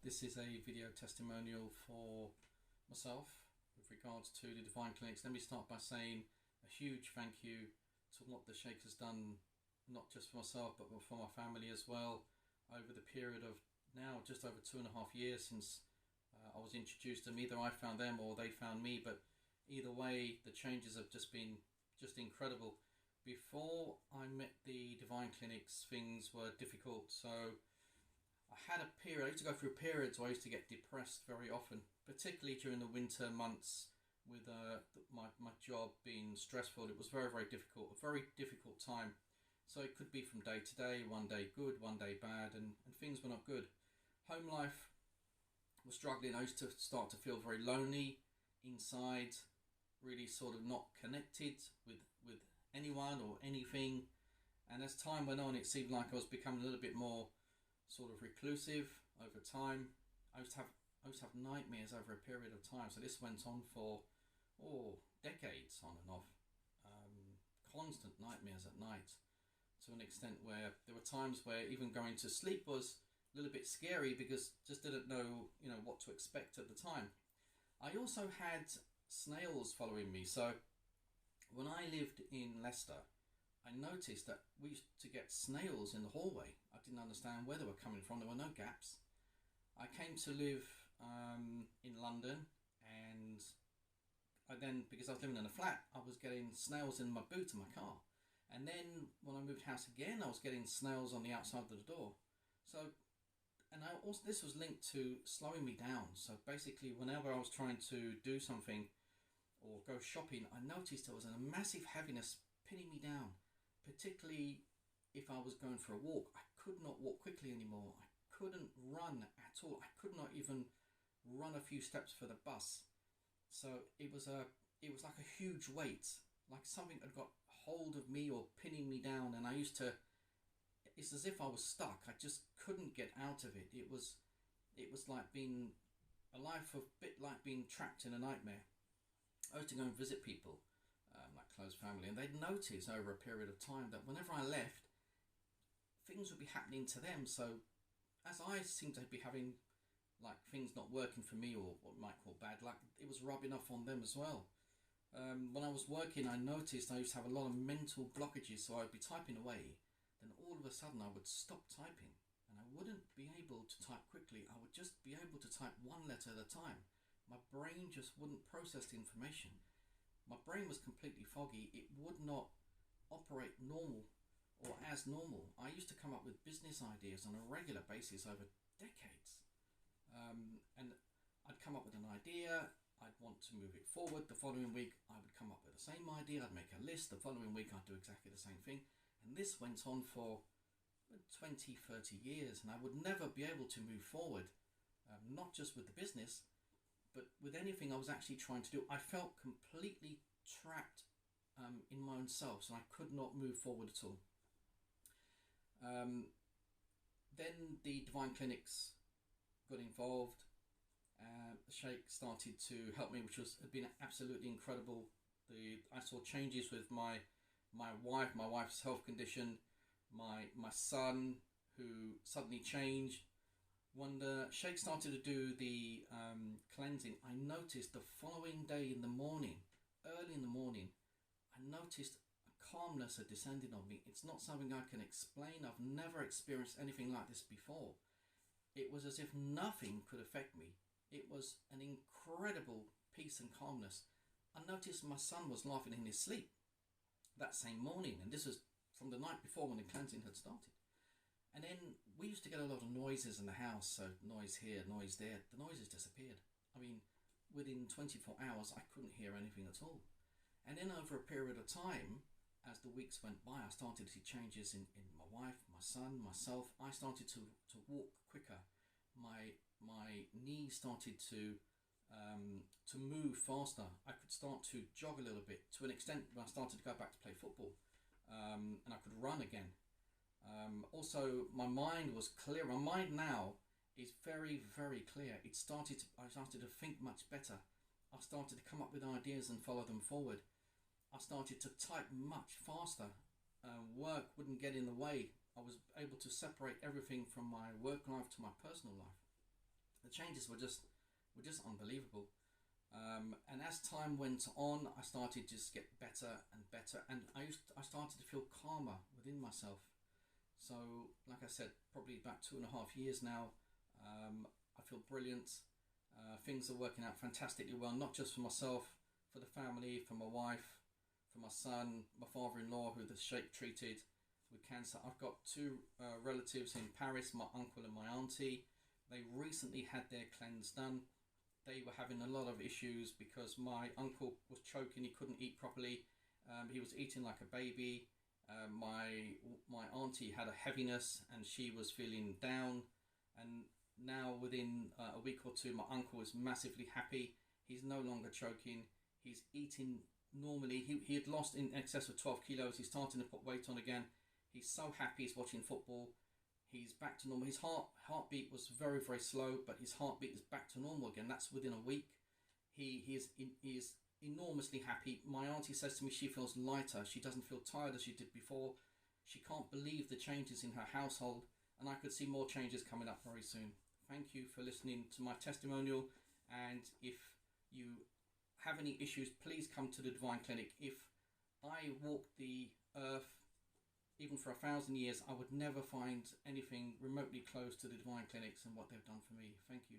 This is a video testimonial for myself with regards to the Divine Clinics. Let me start by saying a huge thank you to what the Sheikh has done, not just for myself but for my family as well, over the period of now just over 2.5 years since I was introduced to them. Either I found them or they found me, but either way the changes have just been incredible. Before I met the Divine Clinics, things were difficult. So I had a period, I used to go through periods where I used to get depressed very often, particularly during the winter months with my job being stressful. It was very, very difficult, a very difficult time. So it could be from day to day, one day good, one day bad, and things were not good. Home life was struggling. I used to start to feel very lonely inside, really sort of not connected with anyone or anything. And as time went on, it seemed like I was becoming a little bit more sort of reclusive over time. I used to have nightmares over a period of time. So this went on for decades on and off. Constant nightmares at night, to an extent where there were times where even going to sleep was a little bit scary because just didn't know what to expect at the time. I also had snails following me. So when I lived in Leicester, I noticed that we used to get snails in the hallway. I didn't understand where they were coming from. There were no gaps. I came to live in London, and because I was living in a flat, I was getting snails in my boot of my car. And then when I moved house again, I was getting snails on the outside of the door. So, and this was linked to slowing me down. So basically, whenever I was trying to do something or go shopping, I noticed there was a massive heaviness pinning me down. Particularly if I was going for a walk, I could not walk quickly anymore. I couldn't run at all. I could not even run a few steps for the bus. So it was like a huge weight, like something had got hold of me or pinning me down, and it's as if I was stuck. I just couldn't get out of it. It was like being a life of bit like being trapped in a nightmare. I used to go and visit people, like close family, and they'd notice over a period of time that whenever I left, things would be happening to them. So as I seemed to be having like things not working for me, or what you might call bad luck, it was rubbing off on them as well. When I was working, I noticed I used to have a lot of mental blockages. So I'd be typing away, then all of a sudden I would stop typing and I wouldn't be able to type quickly. I would just be able to type one letter at a time. My brain just wouldn't process the information. My brain was completely foggy. It would not operate normal or as normal. I used to come up with business ideas on a regular basis over decades. And I'd come up with an idea, I'd want to move it forward. The following week I would come up with the same idea, I'd make a list. The following week I'd do exactly the same thing. And this went on for 20, 30 years, and I would never be able to move forward, not just with the business, but with anything I was actually trying to do. I felt completely trapped in my own self, so I could not move forward at all. Then the Divine Clinics got involved. The Sheikh started to help me, which had been absolutely incredible. I saw changes with my wife's health condition, my son, who suddenly changed. When the Sheikh started to do the cleansing, I noticed the following day in the morning, early in the morning, I noticed a calmness had descended on me. It's not something I can explain. I've never experienced anything like this before. It was as if nothing could affect me. It was an incredible peace and calmness. I noticed my son was laughing in his sleep that same morning, and this was from the night before when the cleansing had started. And then we used to get a lot of noises in the house, so noise here, noise there. The noises disappeared. I mean, within 24 hours, I couldn't hear anything at all. And then over a period of time, as the weeks went by, I started to see changes in my wife, my son, myself. I started to walk quicker. My knees started to move faster. I could start to jog a little bit, to an extent where I started to go back to play football, and I could run again. Also, my mind was clear. My mind now is very, very clear. I started to think much better. I started to come up with ideas and follow them forward. I started to type much faster. Work wouldn't get in the way. I was able to separate everything from my work life to my personal life. the changes were just unbelievable. And as time went on, I started to just get better and better, and I started to feel calmer within myself. So, like I said, probably about 2.5 years now, I feel brilliant. Things are working out fantastically well, not just for myself, for the family, for my wife, for my son, my father-in-law, who the sheikh treated with cancer. I've got two relatives in Paris, my uncle and my auntie. They recently had their cleanse done. They were having a lot of issues because my uncle was choking, he couldn't eat properly. He was eating like a baby. My auntie had a heaviness and she was feeling down. And now within a week or two, my uncle is massively happy. He's no longer choking. He's eating normally. He had lost in excess of 12 kilos. He's starting to put weight on again. He's so happy. He's watching football. He's back to normal. His heartbeat was very, very slow, but his heartbeat is back to normal again. That's within a week. He is enormously happy. My auntie says to me she feels lighter. She doesn't feel tired as she did before. She can't believe the changes in her household, and I could see more changes coming up very soon. Thank you for listening to my testimonial, and if you have any issues, please come to the Divine Clinic. If I walked the earth even for 1,000 years, I would never find anything remotely close to the Divine Clinics and what they've done for me. Thank you.